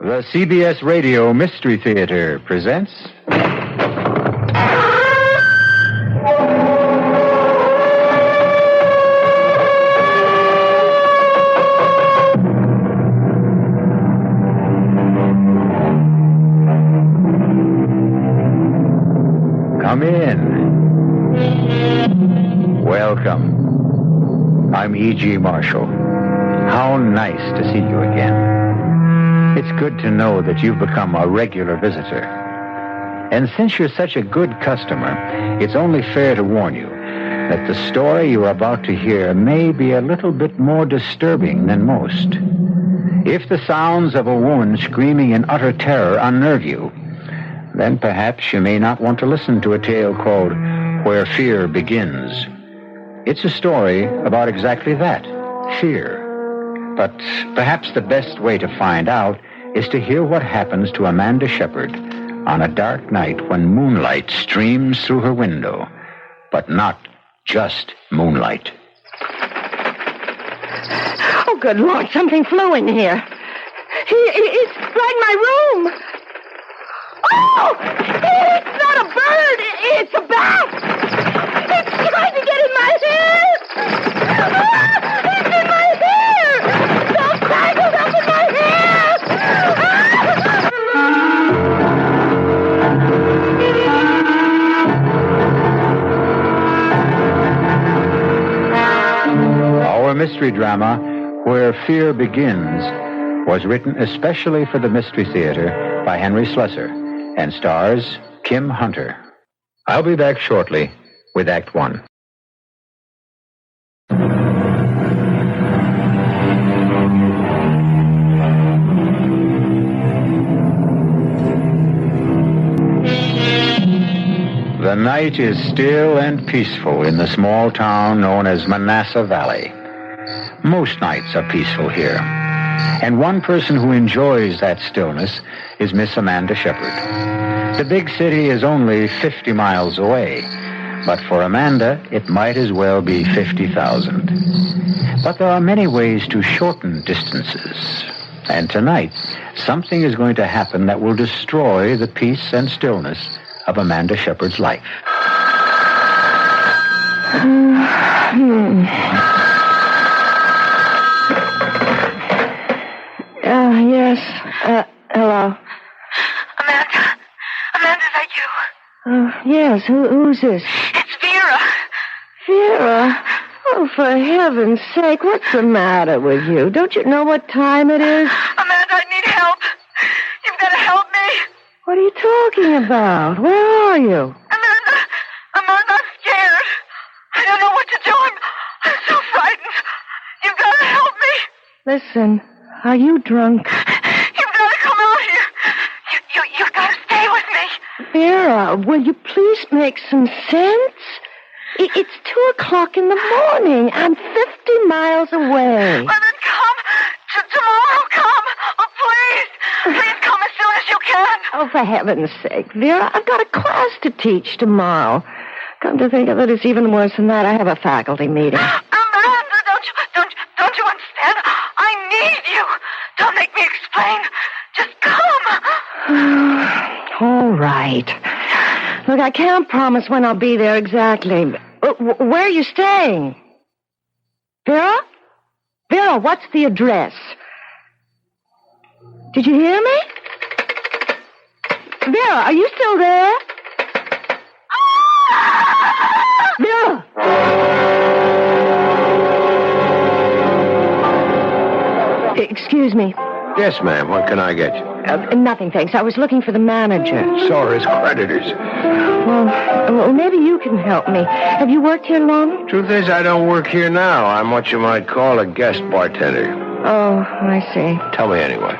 The CBS Radio Mystery Theater presents... Come in. Welcome. I'm E.G. Marshall. How nice to see you again. It's good to know that you've become a regular visitor. And since you're such a good customer, it's only fair to warn you that the story you're about to hear may be a little bit more disturbing than most. If the sounds of a woman screaming in utter terror unnerve you, then perhaps you may not want to listen to a tale called Where Fear Begins. It's a story about exactly that, fear. But perhaps the best way to find out is to hear what happens to Amanda Shepard on a dark night when moonlight streams through her window. But not just moonlight. Oh, good Lord, something flew in here. It's like my room. Oh! It's not a bird. It's a bat. It's trying to get in my hair. Ah, it's in my hair. So tangled up in my hair. Our mystery drama, Where Fear Begins, was written especially for the Mystery Theater by Henry Slesar and stars Kim Hunter. I'll be back shortly with Act One. The night is still and peaceful in the small town known as Manassas Valley. Most nights are peaceful here. And one person who enjoys that stillness is Miss Amanda Shepard. The big city is only 50 miles away, but for Amanda, it might as well be 50,000. But there are many ways to shorten distances. And tonight, something is going to happen that will destroy the peace and stillness of Amanda Shepard's life. Yes. Hello. Amanda, is that you? Yes. Who's this? It's Vera. Vera? Oh, for heaven's sake, what's the matter with you? Don't you know what time it is? Amanda, I need help. You've got to help me. What are you talking about? Where are you? Amanda, I'm scared. I don't know what to do. I'm so frightened. You've got to help me. Listen, are you drunk? You've got to come out here. You've got to stay with me. Vera, will you please make some sense? It's 2:00 in the morning. I'm 50 miles away. Well, then come. Tomorrow, come. Oh, please. Please come as soon as you can. Oh, for heaven's sake, Vera, I've got a class to teach tomorrow. Come to think of it, it's even worse than that. I have a faculty meeting. Amanda, don't you understand? I need you. Don't make me explain. Just come. All right. Look, I can't promise when I'll be there exactly. Where are you staying? Vera? Vera, what's the address? Did you hear me? Vera, are you still there? Vera! Excuse me. Yes, ma'am. What can I get you? Nothing, thanks. I was looking for the manager. So are his creditors. Well, maybe you can help me. Have you worked here long? Truth is, I don't work here now. I'm what you might call a guest bartender. Oh, I see. Tell me anyway.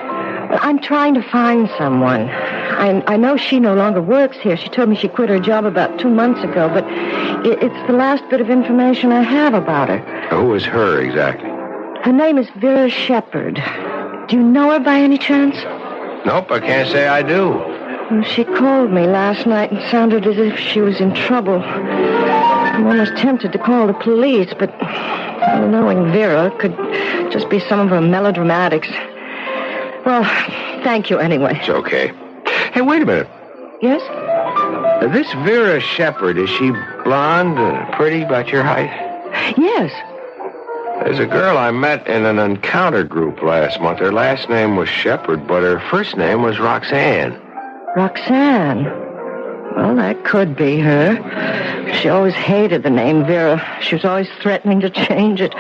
I'm trying to find someone. I know she no longer works here. She told me she quit her job about 2 months ago, but it's the last bit of information I have about her. Who is her exactly? Her name is Vera Shepard. Do you know her by any chance? Nope, I can't say I do. Well, she called me last night and sounded as if she was in trouble. I'm almost tempted to call the police, but knowing Vera could just be some of her melodramatics. Well, Thank you anyway. It's okay. Hey, wait a minute. Yes? This Vera Shepherd, is she blonde, pretty, about your height? Yes. There's a girl I met in an encounter group last month. Her last name was Shepherd, but her first name was Roxanne. Roxanne. Well, that could be her. She always hated the name Vera. She was always threatening to change it.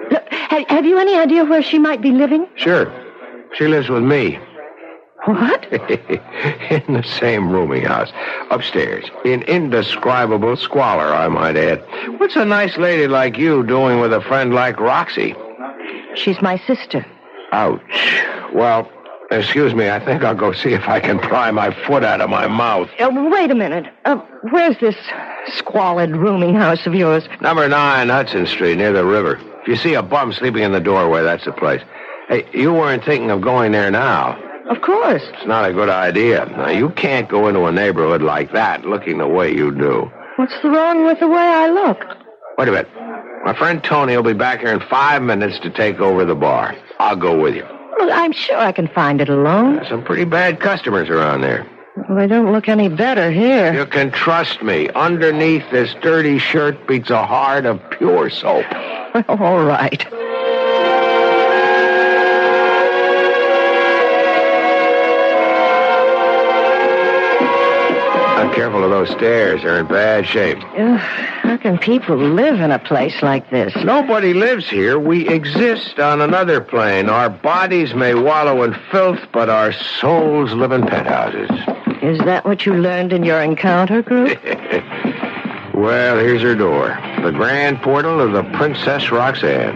Look, have you any idea where she might be living? Sure. She lives with me. What? In the same rooming house. Upstairs. In indescribable squalor, I might add. What's a nice lady like you doing with a friend like Roxy? She's my sister. Ouch. Well, excuse me, I think I'll go see if I can pry my foot out of my mouth. Wait a minute. Where's this squalid rooming house of yours? Number 9 Hudson Street, near the river. If you see a bum sleeping in the doorway, that's the place. Hey, you weren't thinking of going there now. Of course. It's not a good idea. Now, you can't go into a neighborhood like that looking the way you do. What's wrong with the way I look? Wait a minute. My friend Tony will be back here in 5 minutes to take over the bar. I'll go with you. Well, I'm sure I can find it alone. There's some pretty bad customers around there. Well, they don't look any better here. You can trust me. Underneath this dirty shirt beats a heart of pure soap. All right. Careful of those stairs. They're in bad shape. How can people live in a place like this? Nobody lives here. We exist on another plane. Our bodies may wallow in filth, but our souls live in penthouses. Is that what you learned in your encounter group? Well, here's her door. The grand portal of the Princess Roxanne.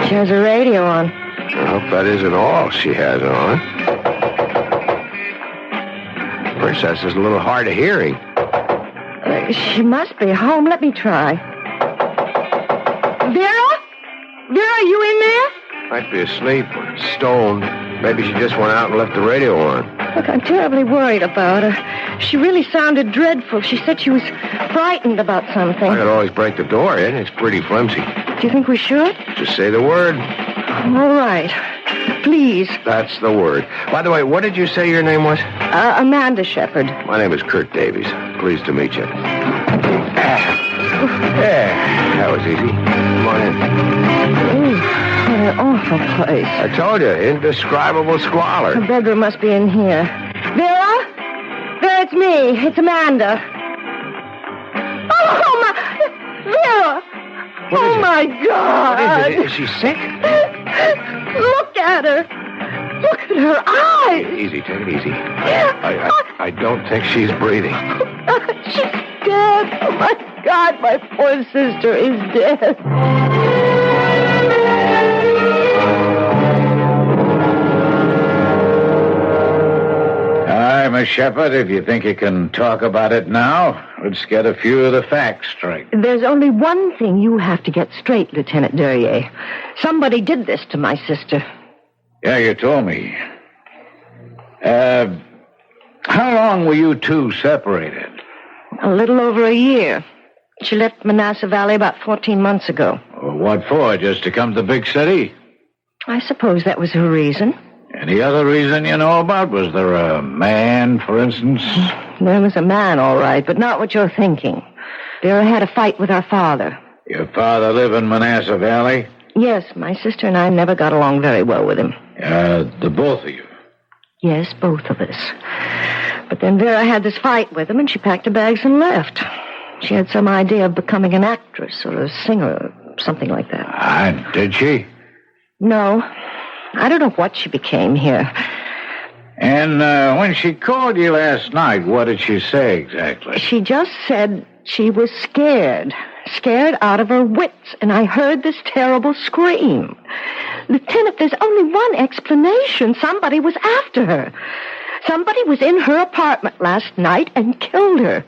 She has a radio on. I hope that isn't all she has on. Princess is a little hard of hearing. She must be home. Let me try. Vera? Vera, are you in there? Might be asleep or stoned. Maybe she just went out and left the radio on. Look, I'm terribly worried about her. She really sounded dreadful. She said she was frightened about something. I could always break the door in. It's pretty flimsy. Do you think we should? Just say the word. All right. Please. That's the word. By the way, what did you say your name was? Amanda Shepherd. My name is Kurt Davies. Pleased to meet you. That was easy. Come on in. Ooh, what an awful place. I told you, indescribable squalor. Her bedroom must be in here. Vera? Vera, it's me. It's Amanda. Oh, my... Vera! Oh, my God! What is it? Is she sick? Look at her. Look at her eyes. Easy, take it easy. I don't think she's breathing. She's dead. Oh, my God, my poor sister is dead. Hi, Miss Shepherd. If you think you can talk about it now, let's get a few of the facts straight. There's only one thing you have to get straight, Lieutenant Duryea. Somebody did this to my sister. Yeah, you told me. How long were you two separated? A little over a year. She left Manassas Valley about 14 months ago. What for? Just to come to the big city? I suppose that was her reason. Any other reason you know about? Was there a man, for instance? There was a man, all right, but not what you're thinking. Vera had a fight with our father. Your father live in Manassas Valley? Yes, my sister and I never got along very well with him. The both of you? Yes, both of us. But then Vera had this fight with him, and she packed her bags and left. She had some idea of becoming an actress or a singer or something like that. Did she? No. I don't know what she became here. And when she called you last night, what did she say exactly? She just said she was scared. Scared out of her wits, and I heard this terrible scream. Lieutenant, there's only one explanation. Somebody was after her. Somebody was in her apartment last night and killed her.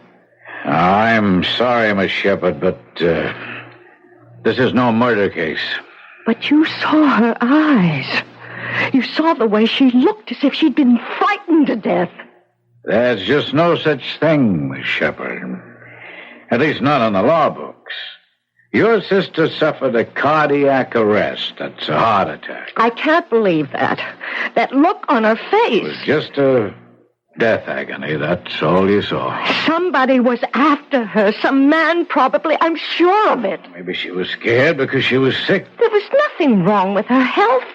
I'm sorry, Miss Shepherd, but this is no murder case. But you saw her eyes. You saw the way she looked as if she'd been frightened to death. There's just no such thing, Miss Shepherd. At least not in the law books. Your sister suffered a cardiac arrest. That's a heart attack. I can't believe that. That look on her face. It was just a death agony. That's all you saw. Somebody was after her. Some man, probably. I'm sure of it. Maybe she was scared because she was sick. There was nothing wrong with her health.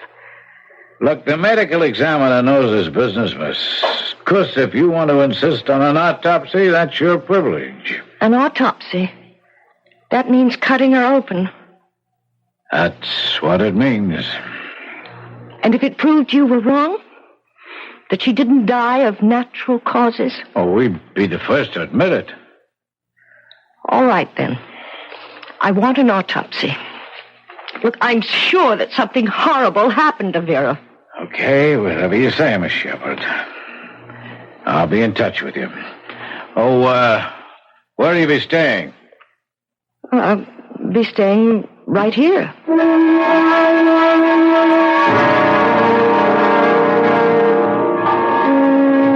Look, the medical examiner knows his business, miss. Of course, if you want to insist on an autopsy, that's your privilege. An autopsy? That means cutting her open. That's what it means. And if it proved you were wrong? That she didn't die of natural causes? Oh, we'd be the first to admit it. All right, then. I want an autopsy. Look, I'm sure that something horrible happened to Vera. Okay, whatever you say, Miss Shepard. I'll be in touch with you. Oh, where will you be staying? I'll be staying right here.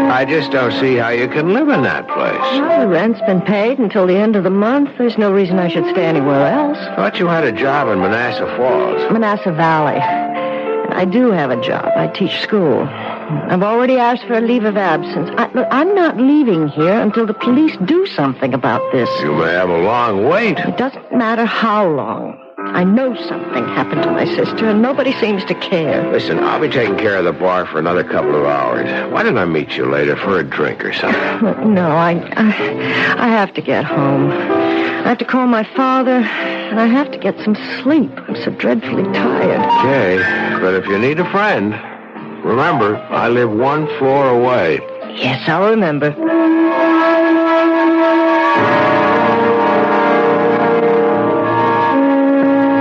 I just don't see how you can live in that place. Well, the rent's been paid until the end of the month. There's no reason I should stay anywhere else. Thought you had a job in Manassas Falls. Manassas Valley. And I do have a job. I teach school. I've already asked for a leave of absence. Look, I'm not leaving here until the police do something about this. You may have a long wait. It doesn't matter how long. I know something happened to my sister, and nobody seems to care. Listen, I'll be taking care of the bar for another couple of hours. Why don't I meet you later for a drink or something? No, I have to get home. I have to call my father, and I have to get some sleep. I'm so dreadfully tired. Okay, but if you need a friend, remember, I live one floor away. Yes, I'll remember.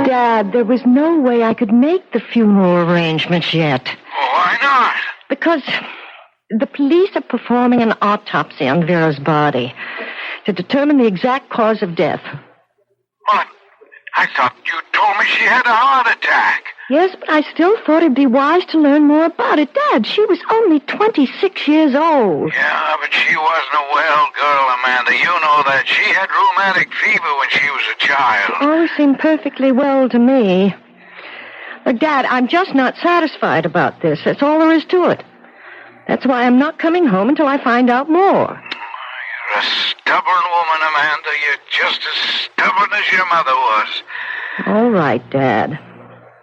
Dad, there was no way I could make the funeral arrangements yet. Why not? Because the police are performing an autopsy on Vera's body to determine the exact cause of death. But I thought you told me she had a heart attack. Yes, but I still thought it'd be wise to learn more about it. Dad, she was only 26 years old. Yeah, but she wasn't a well girl, Amanda. You know that. She had rheumatic fever when she was a child. Always seemed perfectly well to me. But, Dad, I'm just not satisfied about this. That's all there is to it. That's why I'm not coming home until I find out more. You're a stubborn woman, Amanda. You're just as stubborn as your mother was. All right, Dad.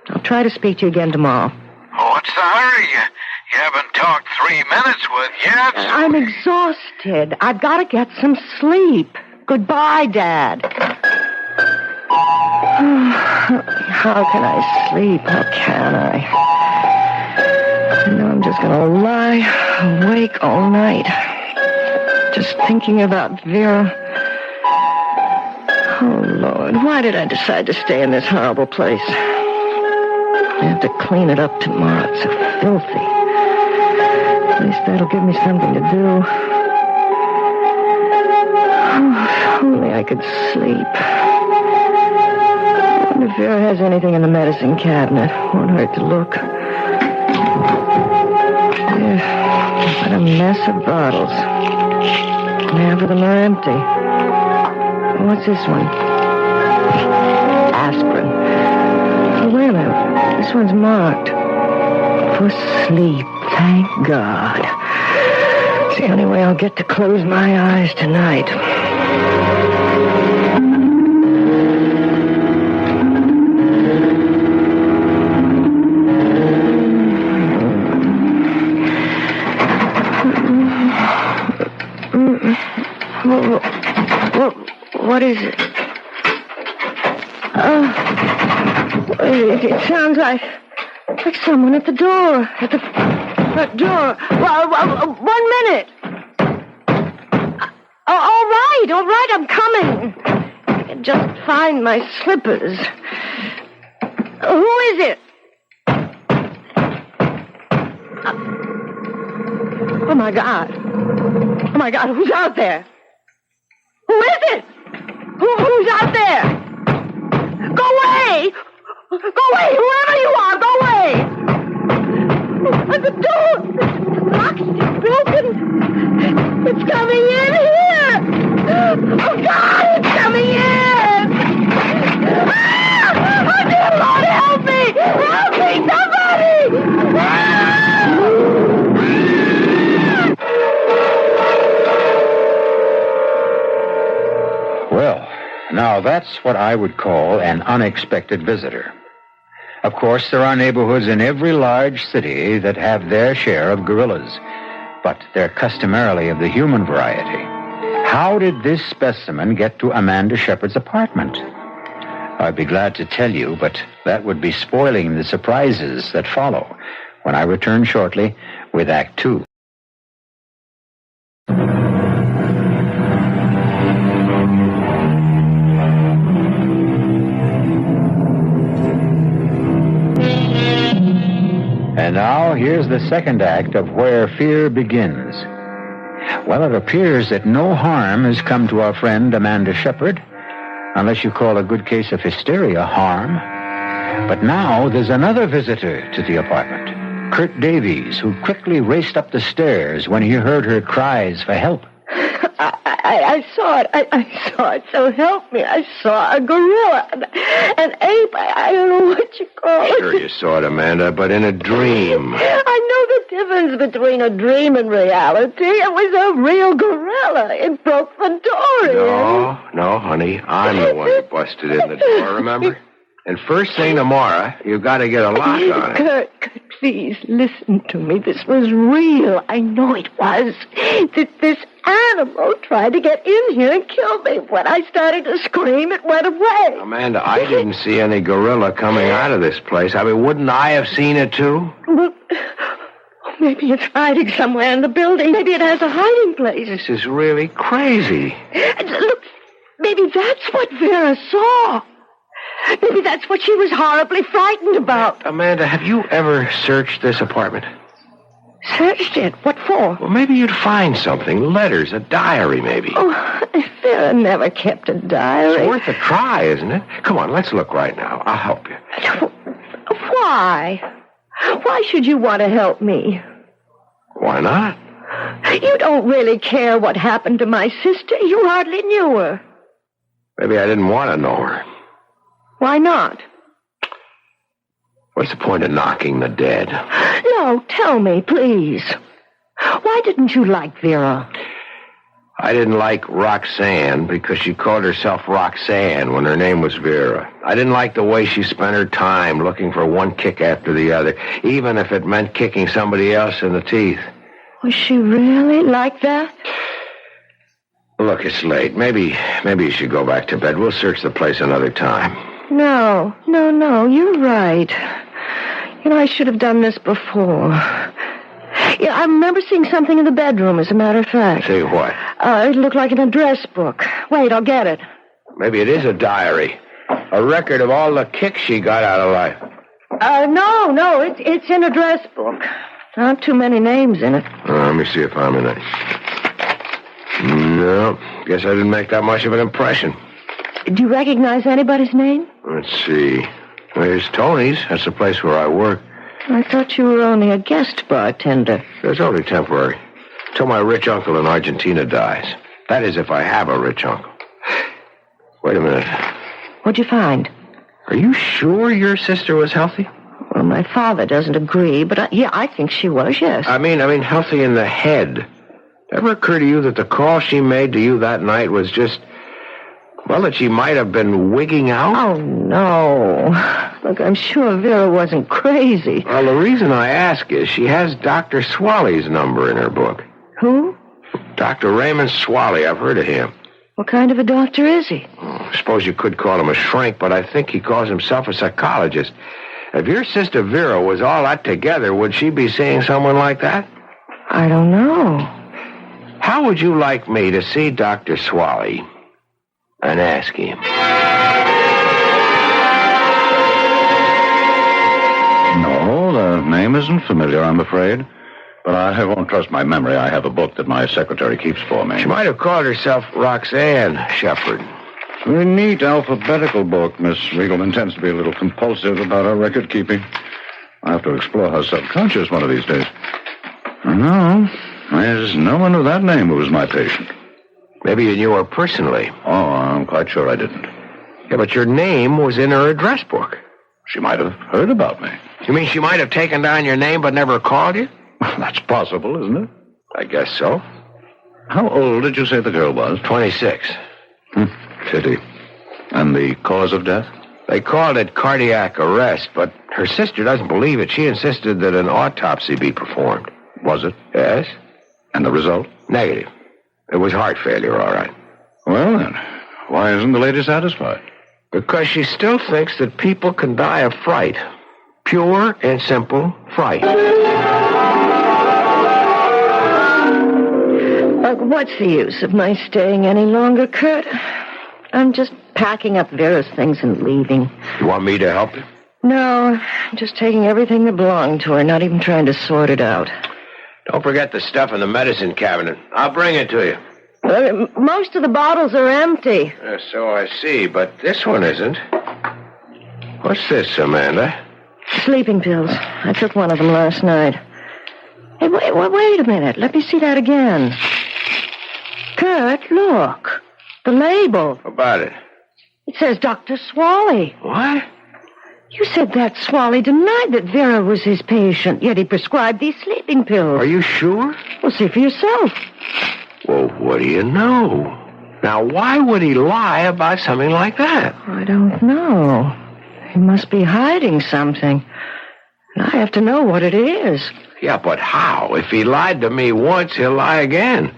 I'll try to speak to you again tomorrow. Oh, what's the hurry? You haven't talked 3 minutes with yet. I'm exhausted. I've got to get some sleep. Goodbye, Dad. How can I sleep? How can I? know I'm just going to lie awake all night, just thinking about Vera. Oh, Lord, why did I decide to stay in this horrible place? I have to clean it up tomorrow. It's so filthy. At least that'll give me something to do. Oh, if only I could sleep. I wonder if Vera has anything in the medicine cabinet. Won't hurt to look. What a mess of bottles. Half of them are empty. What's this one? Aspirin. Oh, wait a minute. This one's marked. For sleep, thank God. It's the only way I'll get to close my eyes tonight. What is it? It sounds like someone at the door. At the front door. Well, 1 minute. All right, I'm coming. I can just find my slippers. Who is it? Oh, my God, who's out there? Who is it? Who's out there? Go away! Go away! Whoever you are, go away! The door! It's broken! It's coming in here! Oh, God! It's coming in! Help me, somebody! Well, now that's what I would call an unexpected visitor. Of course, there are neighborhoods in every large city that have their share of gorillas, but they're customarily of the human variety. How did this specimen get to Amanda Shepard's apartment? I'd be glad to tell you, but that would be spoiling the surprises that follow when I return shortly with Act 2. And now, here's the second act of Where Fear Begins. Well, it appears that no harm has come to our friend Amanda Shepard, unless you call a good case of hysteria harm. But now there's another visitor to the apartment, Kurt Davies, who quickly raced up the stairs when he heard her cries for help. I saw it. I saw it. So help me. I saw a gorilla. An ape. I don't know what you call it. Sure you saw it, Amanda, but in a dream. I know the difference between a dream and reality. It was a real gorilla. It broke the door in. No, honey. I'm the one who busted in the door, remember? And first thing tomorrow, you've got to get a lock on it. Kurt, please listen to me. This was real. I know it was. This animal tried to get in here and kill me. When I started to scream, it went away. Amanda, I didn't see any gorilla coming out of this place. I mean, wouldn't I have seen it, too? Well, maybe it's hiding somewhere in the building. Maybe it has a hiding place. This is really crazy. Look, maybe that's what Vera saw. Maybe that's what she was horribly frightened about. Amanda, have you ever searched this apartment? Searched it? What for? Well, maybe you'd find something. Letters, a diary, maybe. Oh, Vera never kept a diary. It's worth a try, isn't it? Come on, let's look right now. I'll help you. Why? Why should you want to help me? Why not? You don't really care what happened to my sister. You hardly knew her. Maybe I didn't want to know her. Why not? What's the point of knocking the dead? No, tell me, please. Why didn't you like Vera? I didn't like Roxanne because she called herself Roxanne when her name was Vera. I didn't like the way she spent her time looking for one kick after the other, even if it meant kicking somebody else in the teeth. Was she really like that? Look, it's late. Maybe you should go back to bed. We'll search the place another time. No, you're right. I should have done this before. Yeah, I remember seeing something in the bedroom, as a matter of fact. See what? It looked like an address book. Wait, I'll get it. Maybe it is a diary. A record of all the kicks she got out of life. No, it's an address book. Not too many names in it. Let me see if I'm in it. No, guess I didn't make that much of an impression. Do you recognize anybody's name? Let's see. There's Tony's. That's the place where I work. I thought you were only a guest bartender. It's only temporary. Till my rich uncle in Argentina dies. That is, if I have a rich uncle. Wait a minute. What'd you find? Are you sure your sister was healthy? Well, my father doesn't agree, but I think she was, yes. I mean healthy in the head. Ever occur to you that the call she made to you that night was just... well, that she might have been wigging out? Oh, no. Look, I'm sure Vera wasn't crazy. Well, the reason I ask is she has Dr. Swaley's number in her book. Who? Dr. Raymond Swaley. I've heard of him. What kind of a doctor is he? I suppose you could call him a shrink, but I think he calls himself a psychologist. If your sister Vera was all that together, would she be seeing someone like that? I don't know. How would you like me to see Dr. Swaley and ask him? No, the name isn't familiar, I'm afraid. But I won't trust my memory. I have a book that my secretary keeps for me. She might have called herself Roxanne Shepard. It's a very neat alphabetical book. Miss Riegelman tends to be a little compulsive about her record keeping. I'll have to explore her subconscious one of these days. No, there's no one of that name who was my patient. Maybe you knew her personally. Oh, I'm quite sure I didn't. Yeah, but your name was in her address book. She might have heard about me. You mean she might have taken down your name but never called you? That's possible, isn't it? I guess so. How old did you say the girl was? 26. Pity. And the cause of death? They called it cardiac arrest, but her sister doesn't believe it. She insisted that an autopsy be performed. Was it? Yes. And the result? Negative. It was heart failure, all right. Well, then, why isn't the lady satisfied? Because she still thinks that people can die of fright. Pure and simple fright. What's the use of my staying any longer, Kurt? I'm just packing up Vera's things and leaving. You want me to help you? No, I'm just taking everything that belonged to her, not even trying to sort it out. Don't forget the stuff in the medicine cabinet. I'll bring it to you. Most of the bottles are empty. So I see, but this one isn't. What's this, Amanda? Sleeping pills. I took one of them last night. Hey, wait a minute. Let me see that again. Kurt, look. The label. How about it? It says Dr. Swally. What? You said that Swally denied that Vera was his patient, yet he prescribed these sleeping pills. Are you sure? Well, see for yourself. Well, what do you know? Now, why would he lie about something like that? I don't know. He must be hiding something. And I have to know what it is. Yeah, but how? If he lied to me once, he'll lie again.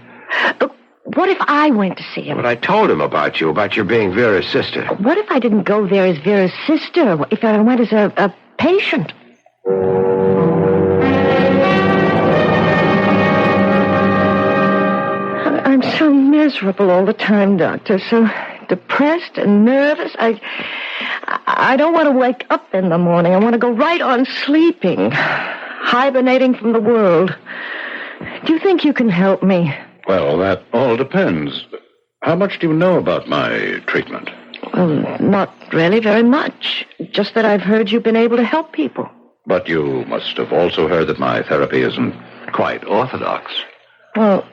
What if I went to see him? But I told him about your being Vera's sister. What if I didn't go there as Vera's sister? If I went as a patient? I'm so miserable all the time, Doctor. So depressed and nervous. I don't want to wake up in the morning. I want to go right on sleeping, hibernating from the world. Do you think you can help me? Well, that all depends. How much do you know about my treatment? Well, not really very much. Just that I've heard you've been able to help people. But you must have also heard that my therapy isn't quite orthodox. Well,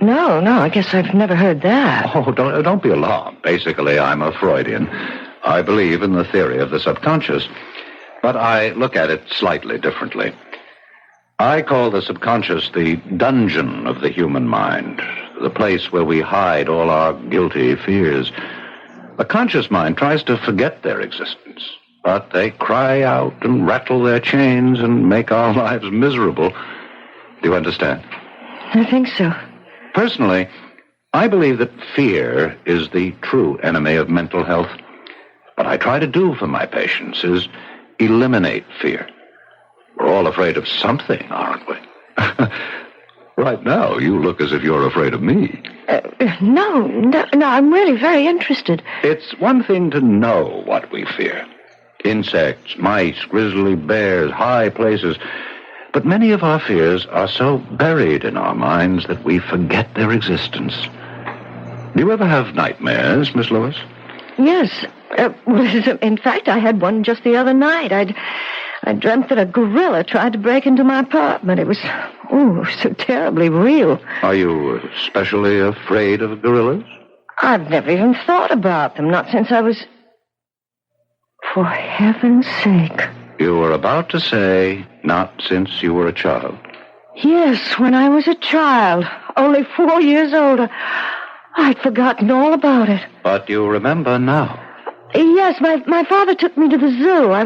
no, I guess I've never heard that. Oh, don't be alarmed. Basically, I'm a Freudian. I believe in the theory of the subconscious, but I look at it slightly differently. I call the subconscious the dungeon of the human mind, the place where we hide all our guilty fears. The conscious mind tries to forget their existence, but they cry out and rattle their chains and make our lives miserable. Do you understand? I think so. Personally, I believe that fear is the true enemy of mental health. What I try to do for my patients is eliminate fear. We're all afraid of something, aren't we? Right now, you look as if you're afraid of me. No, I'm really very interested. It's one thing to know what we fear. Insects, mice, grizzly bears, high places. But many of our fears are so buried in our minds that we forget their existence. Do you ever have nightmares, Miss Lewis? Yes. In fact, I had one just the other night. I dreamt that a gorilla tried to break into my apartment. It was, so terribly real. Are you especially afraid of gorillas? I've never even thought about them, not since I was... For heaven's sake. You were about to say, not since you were a child. Yes, when I was a child, only 4 years old. I'd forgotten all about it. But you remember now. Yes, my father took me to the zoo. I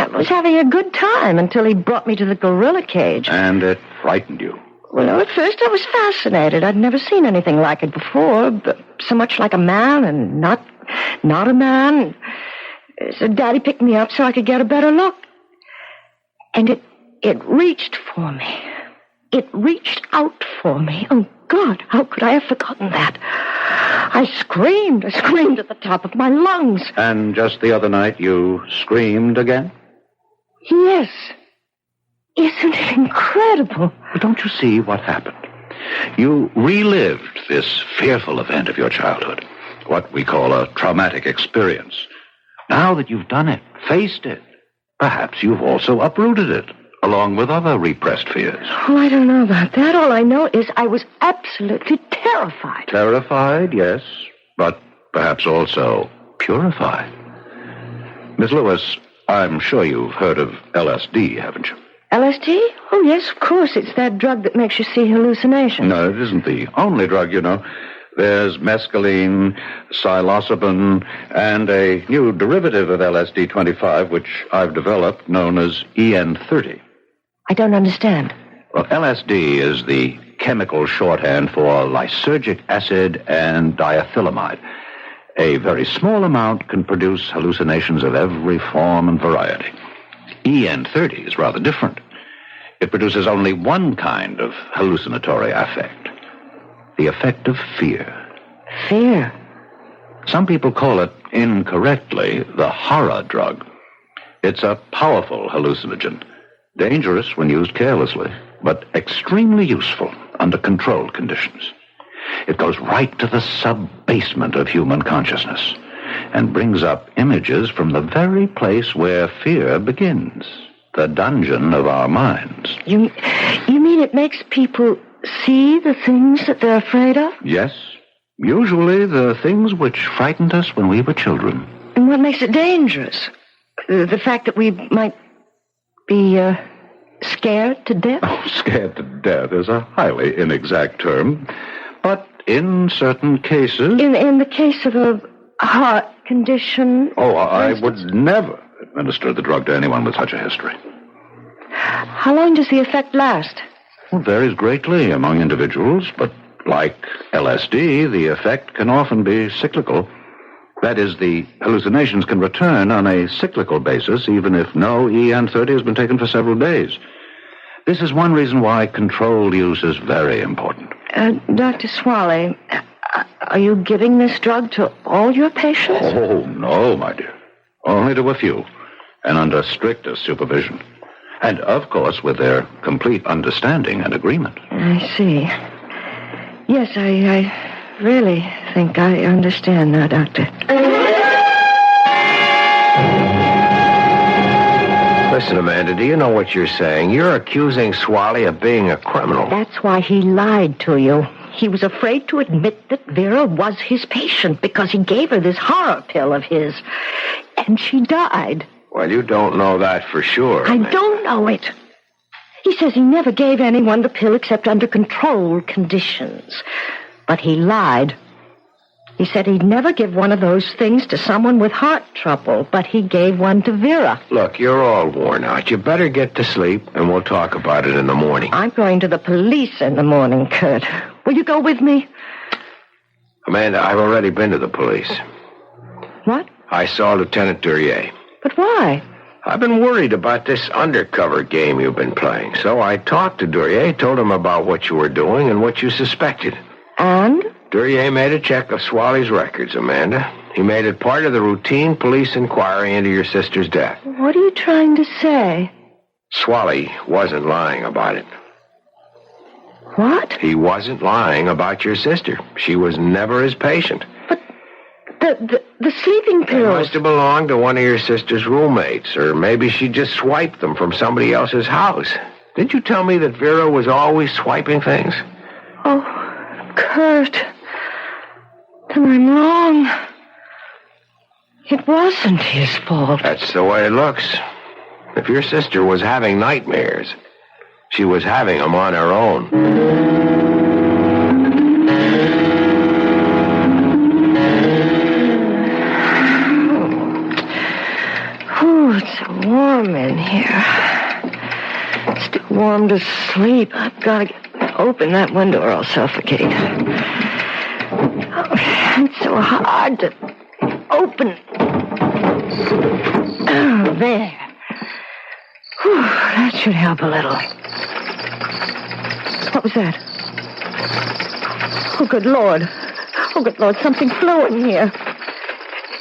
was having a good time until he brought me to the gorilla cage. And it frightened you? Well, at first I was fascinated. I'd never seen anything like it before, but so much like a man and not a man. So Daddy picked me up so I could get a better look. And it reached for me. It reached out for me. Oh, God, how could I have forgotten that? I screamed at the top of my lungs. And just the other night you screamed again? Yes. Isn't it incredible? But don't you see what happened? You relived this fearful event of your childhood, what we call a traumatic experience. Now that you've done it, faced it, perhaps you've also uprooted it, along with other repressed fears. Oh, I don't know about that. All I know is I was absolutely terrified. Terrified, yes, but perhaps also purified. Miss Lewis, I'm sure you've heard of LSD, haven't you? LSD? Oh, yes, of course. It's that drug that makes you see hallucinations. No, it isn't the only drug, you know. There's mescaline, psilocybin, and a new derivative of LSD-25, which I've developed, known as EN30. I don't understand. Well, LSD is the chemical shorthand for lysergic acid and diethylamide. A very small amount can produce hallucinations of every form and variety. EN30 is rather different. It produces only one kind of hallucinatory affect. The effect of fear. Fear? Some people call it, incorrectly, the horror drug. It's a powerful hallucinogen. Dangerous when used carelessly, but extremely useful under controlled conditions. It goes right to the sub-basement of human consciousness and brings up images from the very place where fear begins, the dungeon of our minds. You mean it makes people see the things that they're afraid of? Yes, usually the things which frightened us when we were children. And what makes it dangerous? The fact that we might be scared to death? Oh, scared to death is a highly inexact term. But in certain cases... In the case of a heart condition... Oh, I would never administer the drug to anyone with such a history. How long does the effect last? Well, it varies greatly among individuals, but like LSD, the effect can often be cyclical. That is, the hallucinations can return on a cyclical basis, even if no EN30 has been taken for several days. This is one reason why controlled use is very important. Dr. Swally, are you giving this drug to all your patients? Oh, no, my dear. Only to a few, and under strictest supervision. And, of course, with their complete understanding and agreement. I see. Yes, I really think I understand now, Doctor. Listen, Amanda, do you know what you're saying? You're accusing Swally of being a criminal. That's why he lied to you. He was afraid to admit that Vera was his patient because he gave her this horror pill of his. And she died. Well, you don't know that for sure. I don't know it. He says he never gave anyone the pill except under controlled conditions. But he lied. He said he'd never give one of those things to someone with heart trouble, but he gave one to Vera. Look, you're all worn out. You better get to sleep, and we'll talk about it in the morning. I'm going to the police in the morning, Kurt. Will you go with me? Amanda, I've already been to the police. What? I saw Lieutenant Duryea. But why? I've been worried about this undercover game you've been playing. So I talked to Duryea, told him about what you were doing and what you suspected. And? Duryea made a check of Swally's records, Amanda. He made it part of the routine police inquiry into your sister's death. What are you trying to say? Swally wasn't lying about it. What? He wasn't lying about your sister. She was never his patient. But the sleeping pills... They must have belonged to one of your sister's roommates, or maybe she just swiped them from somebody else's house. Didn't you tell me that Vera was always swiping things? Oh, Kurt... Then I'm wrong. It wasn't his fault. That's the way it looks. If your sister was having nightmares, she was having them on her own. Oh, it's so warm in here. It's too warm to sleep. I've got to open that window or I'll suffocate. It's so hard to open. Oh, there. Whew, that should help a little. What was that? Oh, good Lord. Oh, good Lord, something flew in here.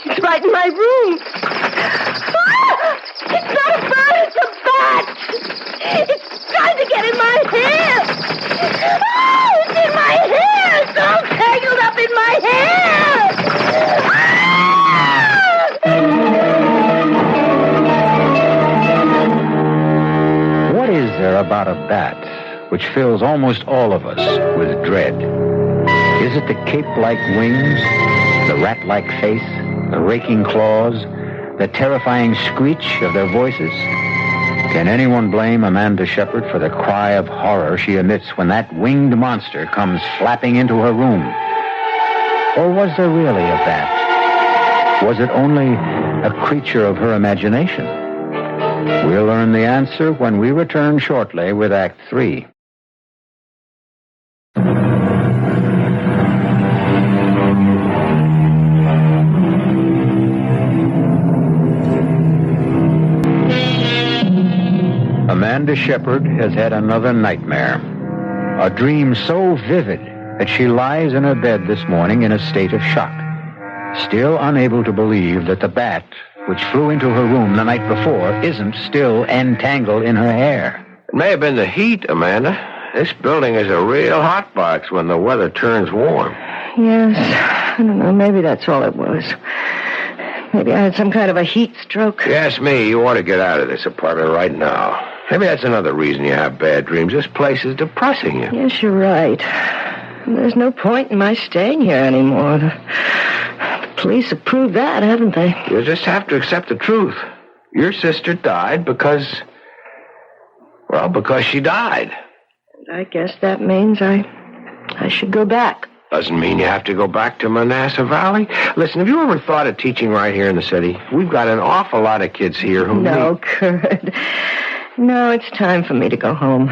It's right in my room. Ah! It's not a bird, it's a bat. It's trying to get in my hair. Oh, it's in my hair. It's all tangled up in my hair. What is there about a bat which fills almost all of us with dread? Is it the cape-like wings, the rat-like face, the raking claws, the terrifying screech of their voices. Can anyone blame Amanda Shepard for the cry of horror she emits when that winged monster comes flapping into her room? Or was there really a bat? Was it only a creature of her imagination? We'll learn the answer when we return shortly with Act 3. Amanda Shepard has had another nightmare. A dream so vivid that she lies in her bed this morning in a state of shock, still unable to believe that the bat, which flew into her room the night before, isn't still entangled in her hair. It may have been the heat, Amanda. This building is a real hot box when the weather turns warm. Yes, I don't know, maybe that's all it was. Maybe I had some kind of a heat stroke. Yes, me, you ought to get out of this apartment right now. Maybe that's another reason you have bad dreams. This place is depressing you. Yes, you're right. There's no point in my staying here anymore. The police have proved that, haven't they? You just have to accept the truth. Your sister died because she died. And I guess that means I should go back. Doesn't mean you have to go back to Manassas Valley. Listen, have you ever thought of teaching right here in the city? We've got an awful lot of kids here who No, Kurt. No, it's time for me to go home.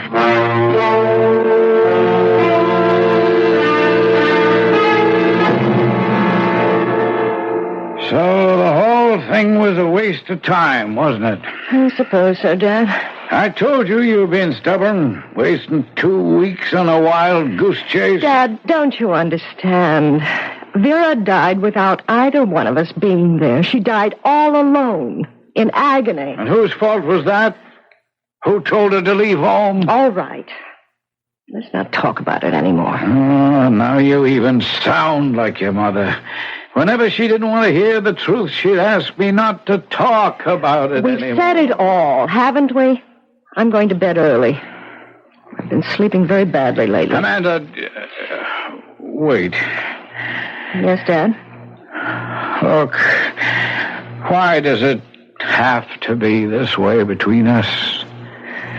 So the whole thing was a waste of time, wasn't it? I suppose so, Dad. I told you you've been stubborn, wasting 2 weeks on a wild goose chase. Dad, don't you understand? Vera died without either one of us being there. She died all alone, in agony. And whose fault was that? Who told her to leave home? All right. Let's not talk about it anymore. Oh, now you even sound like your mother. Whenever she didn't want to hear the truth, she'd ask me not to talk about it We've anymore. said it all, haven't we? I'm going to bed early. I've been sleeping very badly lately. Amanda, wait. Yes, Dad? Look, why does it have to be this way between us?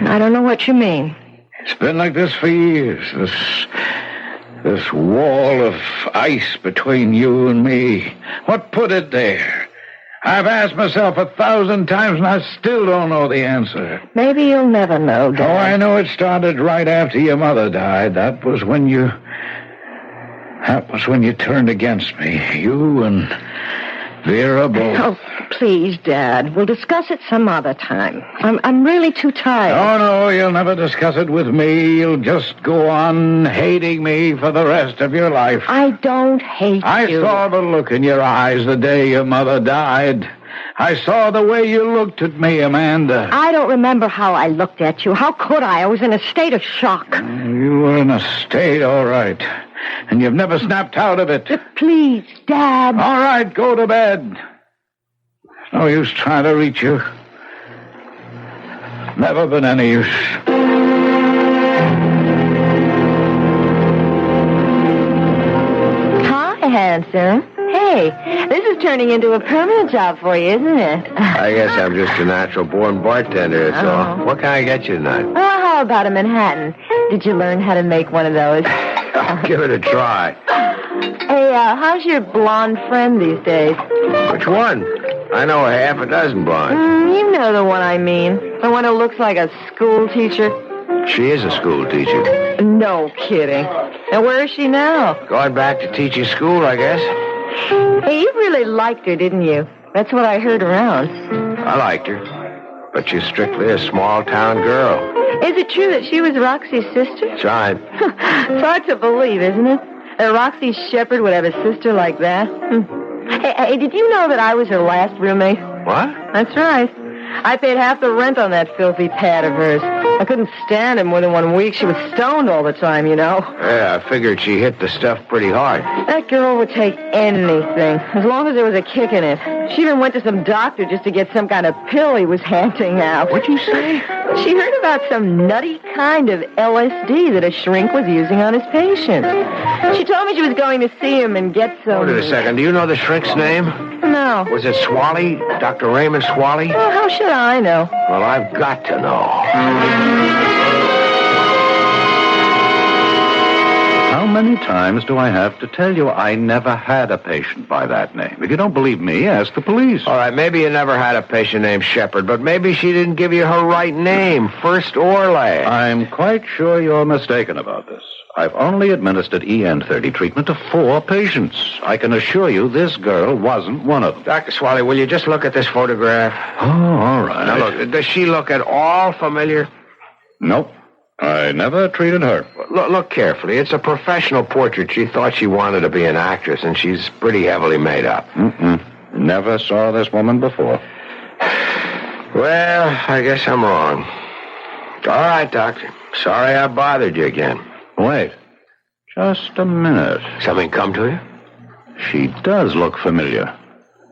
I don't know what you mean. It's been like this for years. This wall of ice between you and me. What put it there? I've asked myself 1,000 times and I still don't know the answer. Maybe you'll never know, Dad. Oh, I know it started right after your mother died. That was when you turned against me. You and Vera both. Oh, please, Dad. We'll discuss it some other time. I'm really too tired. Oh, no, you'll never discuss it with me. You'll just go on hating me for the rest of your life. I don't hate I you. saw the look in your eyes the day your mother died. I saw the way you looked at me, Amanda. I don't remember how I looked at you. How could I? I was in a state of shock. You were in a state, all right. And you've never snapped out of it. Please, Dad. All right, go to bed. No use trying to reach you. Never been any use. Hi, handsome. Hey, this is turning into a permanent job for you, isn't it? I guess I'm just a natural-born bartender, that's all. Oh. What can I get you tonight? Oh, how about a Manhattan? Did you learn how to make one of those? I'll give it a try. Hey, how's your blonde friend these days? Which one? I know a half a dozen blondes. You know the one I mean. The one who looks like a school teacher. She is a school teacher. No kidding. And where is she now? Going back to teaching school, I guess. Hey, you really liked her, didn't you? That's what I heard around. I liked her. But she's strictly a small-town girl. Is it true that she was Roxy's sister? That's right. It's hard to believe, isn't it? That Roxy Shepard would have a sister like that. Hey, did you know that I was her last roommate? What? That's right. I paid half the rent on that filthy pad of hers. I couldn't stand it more than 1 week. She was stoned all the time, you know. Yeah, I figured she hit the stuff pretty hard. That girl would take anything, as long as there was a kick in it. She even went to some doctor just to get some kind of pill he was handing out. What'd you say? She heard about some nutty kind of LSD that a shrink was using on his patients. She told me she was going to see him and get some... Hold it a second. Do you know the shrink's name? No. Was it Swally? Dr. Raymond Swally? Well, how should I know? Well, I've got to know. How many times do I have to tell you I never had a patient by that name? If you don't believe me, ask the police. All right, maybe you never had a patient named Shepard, but maybe she didn't give you her right name, first or last. I'm quite sure you're mistaken about this. I've only administered EN30 treatment to 4 patients. I can assure you this girl wasn't one of them. Dr. Swally, will you just look at this photograph? Oh, all right. Now, look, does she look at all familiar? Nope. I never treated her. Look carefully. It's a professional portrait. She thought she wanted to be an actress, and she's pretty heavily made up. Never saw this woman before. Well, I guess I'm wrong. All right, Doctor. Sorry I bothered you again. Wait. Just a minute. Something come to you? She does look familiar.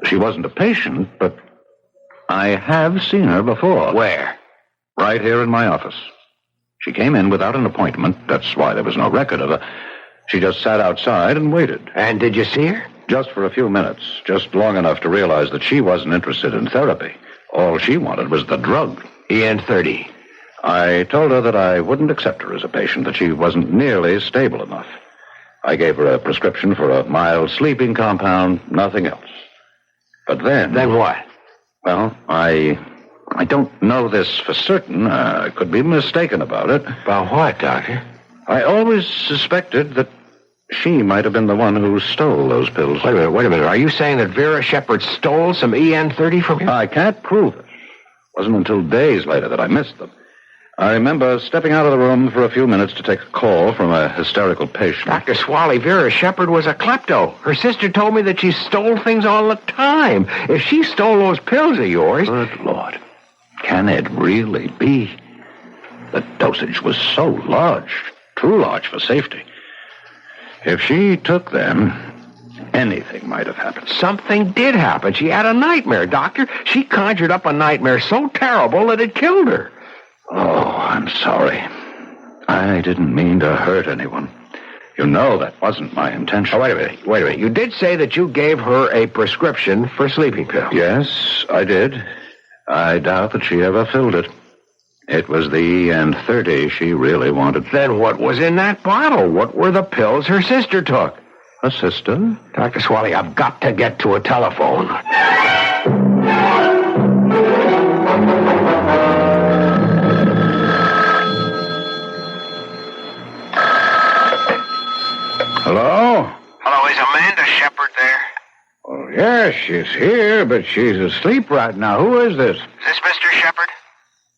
She wasn't a patient, but I have seen her before. Where? Right here in my office. She came in without an appointment. That's why there was no record of her. She just sat outside and waited. And did you see her? Just for a few minutes. Just long enough to realize that she wasn't interested in therapy. All she wanted was the drug. EN30. I told her that I wouldn't accept her as a patient, that she wasn't nearly stable enough. I gave her a prescription for a mild sleeping compound, nothing else. But then... Then what? Well, I don't know this for certain. I could be mistaken about it. About what, Doctor? I always suspected that she might have been the one who stole those pills. Wait a minute. Are you saying that Vera Shepard stole some EN30 from you? I can't prove it. It wasn't until days later that I missed them. I remember stepping out of the room for a few minutes to take a call from a hysterical patient. Dr. Swally, Vera Shepard was a klepto. Her sister told me that she stole things all the time. If she stole those pills of yours... Good Lord. Can it really be? The dosage was so large, too large for safety. If she took them, anything might have happened. Something did happen. She had a nightmare, Doctor. She conjured up a nightmare so terrible that it killed her. Oh, I'm sorry. I didn't mean to hurt anyone. You know that wasn't my intention. Oh, wait a minute. You did say that you gave her a prescription for sleeping pills. Yes, I did. I doubt that she ever filled it. It was the EN30 she really wanted. Then what was in that bottle? What were the pills her sister took? A sister? Dr. Swally, I've got to get to a telephone. Hello? Hello, is Amanda Shepard there? Oh, yes, she's here, but she's asleep right now. Who is this? Is this Mr. Shepard?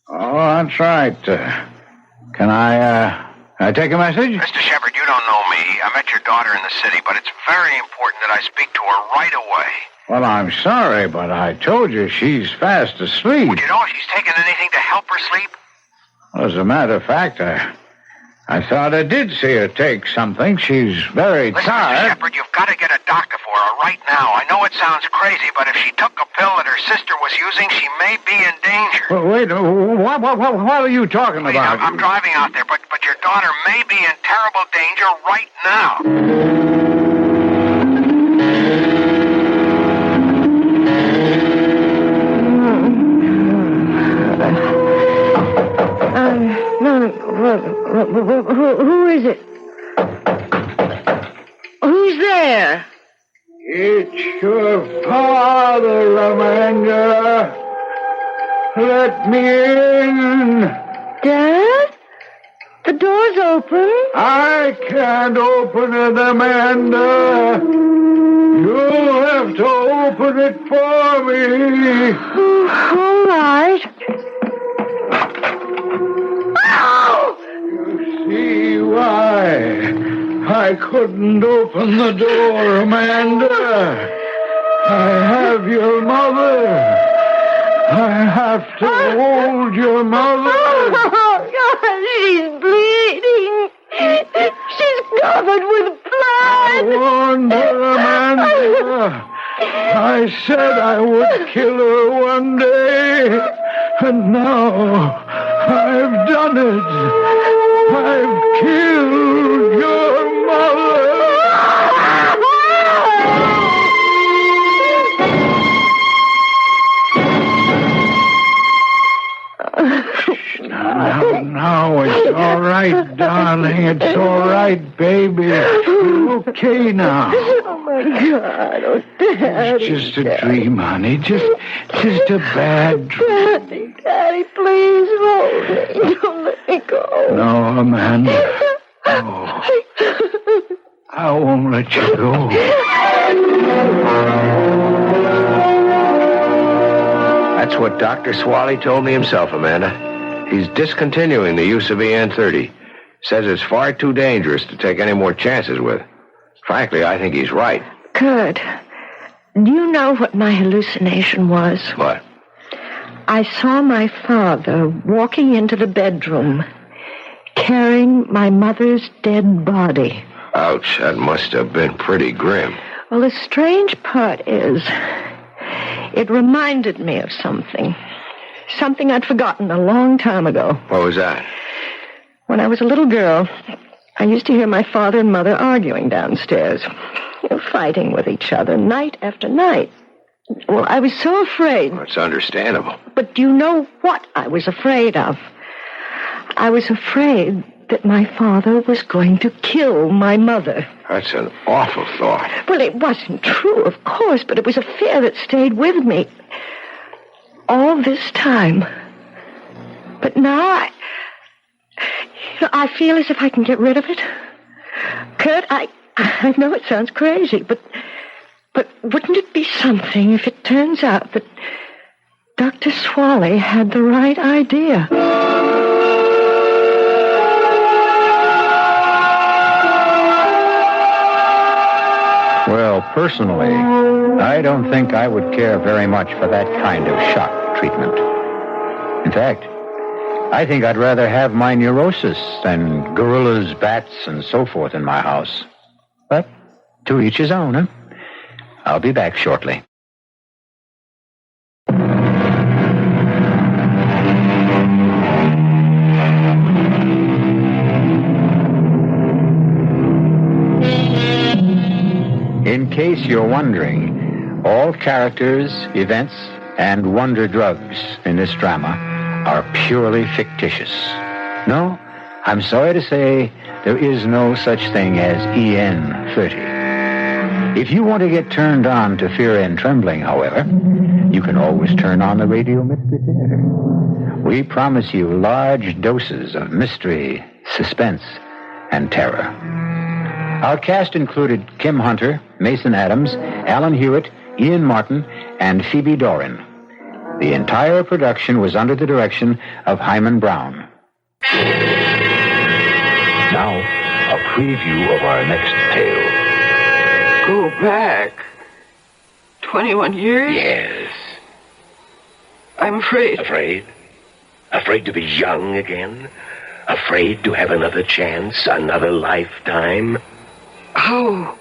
Oh, that's right. Can I take a message? Mr. Shepard, you don't know me. I met your daughter in the city, but it's very important that I speak to her right away. Well, I'm sorry, but I told you she's fast asleep. Would you know if she's taken anything to help her sleep? Well, as a matter of fact, I thought I did see her take something. She's very Listen, tired. Mr. Shepard, you've got to get a doctor for her right now. I know it sounds crazy, but if she took a pill that her sister was using, she may be in danger. Well, wait, what are you talking Please, about? I'm driving out there, but your daughter may be in terrible danger right now. Who is it? Who's there? It's your father, Amanda. Let me in. Dad? The door's open. I can't open it, Amanda. You'll have to open it for me. All right. See why I couldn't open the door, Amanda. I have your mother. I have to hold your mother. Oh, God, she's bleeding. She's covered with blood. I warned her, Amanda. I said I would kill her one day. And now I've done it. I've killed your mother. Now it's all right, darling. It's all right, baby. You're okay now. Oh, my God. Oh, Daddy. It's just a dream, honey. Just a bad dream. Daddy, please hold me. Don't let me go. No, Amanda. No. I won't let you go. That's what Dr. Swally told me himself, Amanda. He's discontinuing the use of EN30. Says it's far too dangerous to take any more chances with. Frankly, I think he's right. Kurt, do you know what my hallucination was? What? I saw my father walking into the bedroom, carrying my mother's dead body. Ouch, that must have been pretty grim. Well, the strange part is, it reminded me of something. Something I'd forgotten a long time ago. What was that? When I was a little girl, I used to hear my father and mother arguing downstairs, fighting with each other night after night. Well, I was so afraid. Well, it's understandable. But do you know what I was afraid of? I was afraid that my father was going to kill my mother. That's an awful thought. Well, it wasn't true, of course, but it was a fear that stayed with me all this time. But now I feel as if I can get rid of it. Kurt, I know it sounds crazy, but wouldn't it be something if it turns out that Dr. Swally had the right idea? Well, personally, I don't think I would care very much for that kind of shock treatment. In fact, I think I'd rather have my neurosis than gorillas, bats, and so forth in my house. But to each his own, huh? I'll be back shortly. In case you're wondering, all characters, events, and wonder drugs in this drama are purely fictitious. No, I'm sorry to say there is no such thing as EN30. If you want to get turned on to fear and trembling, however, you can always turn on the Radio Mystery Theater. We promise you large doses of mystery, suspense, and terror. Our cast included Kim Hunter, Mason Adams, Alan Hewitt, Ian Martin, and Phoebe Dorin. The entire production was under the direction of Himan Brown. Now, a preview of our next tale. Go back 21 years? Yes. I'm afraid. Afraid? Afraid to be young again? Afraid to have another chance, another lifetime? How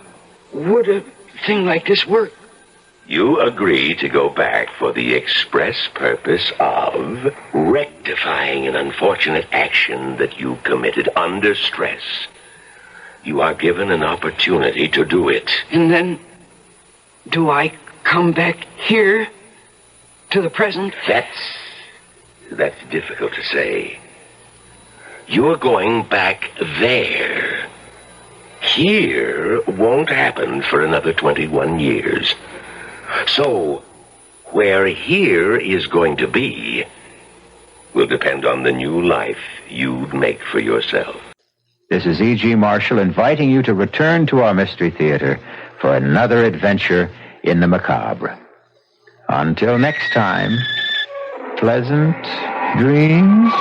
would a thing like this work? You agree to go back for the express purpose of rectifying an unfortunate action that you committed under stress. You are given an opportunity to do it. And then, do I come back here to the present? That's difficult to say. You're going back there. Here won't happen for another 21 years. So, where here is going to be will depend on the new life you'd make for yourself. This is E.G. Marshall inviting you to return to our Mystery Theater for another adventure in the macabre. Until next time, pleasant dreams.